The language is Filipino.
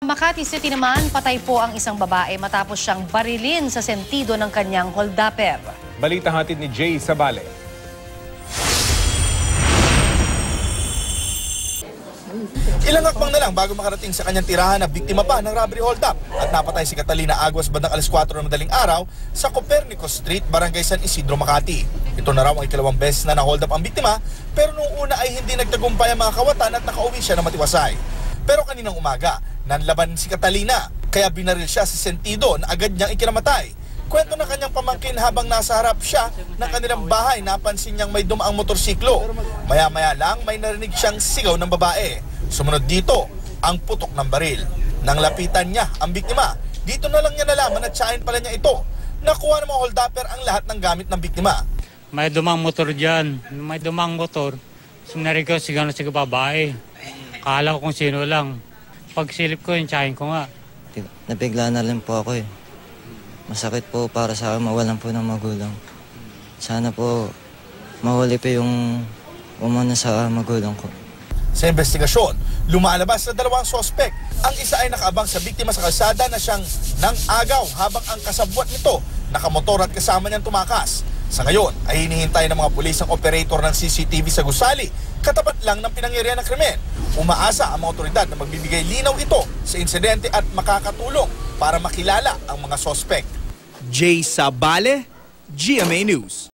Makati City naman, patay po ang isang babae matapos siyang barilin sa sentido ng kanyang holdapper. Balita hatid ni Jay Sabale. Ilang hakbang na lang bago makarating sa kanyang tirahan na biktima pa ng robbery hold-up at napatay si Catalina Aguas bandang alas 4 ng madaling araw sa Copernico Street, Barangay San Isidro, Makati. Ito na raw ang ikalawang beses na na-hold up ang biktima, pero noong una ay hindi nagtagumpay ang mga kawatan at nakauwi siya na matiwasay. Pero kaninang umaga, nanlaban si Catalina, kaya binaril siya sa sentido na agad niyang ikinamatay. Kwento ng kanyang pamangkin habang nasa harap siya ng kanilang bahay, napansin niyang may dumaang motorsiklo. Maya-maya lang may narinig siyang sigaw ng babae. Sumunod dito, ang putok ng baril. Nang lapitan niya ang biktima, dito na lang niya nalaman na tsahin pala niya ito. Nakuha ng mga holdapper ang lahat ng gamit ng biktima. May dumang motor dyan. May dumang motor. Sinari ko sigaw na sigaw babae. Akala ko kung sino lang. Pag silip ko, yung tsahin ko nga. Nabigla na rin po ako eh. Masakit po para sa akin mawalan po ng magulang. Sana po mahuli po yung umuna sa magulang ko. Sa investigasyon, lumalabas na dalawang sospek. Ang isa ay nakaabang sa biktima sa kalsada na siyang nang-agaw habang ang kasabwat nito nakamotor at kasama niyang tumakas. Sa ngayon ay hinihintay ng mga pulis ang operator ng CCTV sa gusali, katapat lang ng pinangyarihan ng krimen. Umaasa ang mga otoridad na magbibigay linaw ito sa insidente at makakatulong para makilala ang mga sospek. Jay Sabale, GMA News.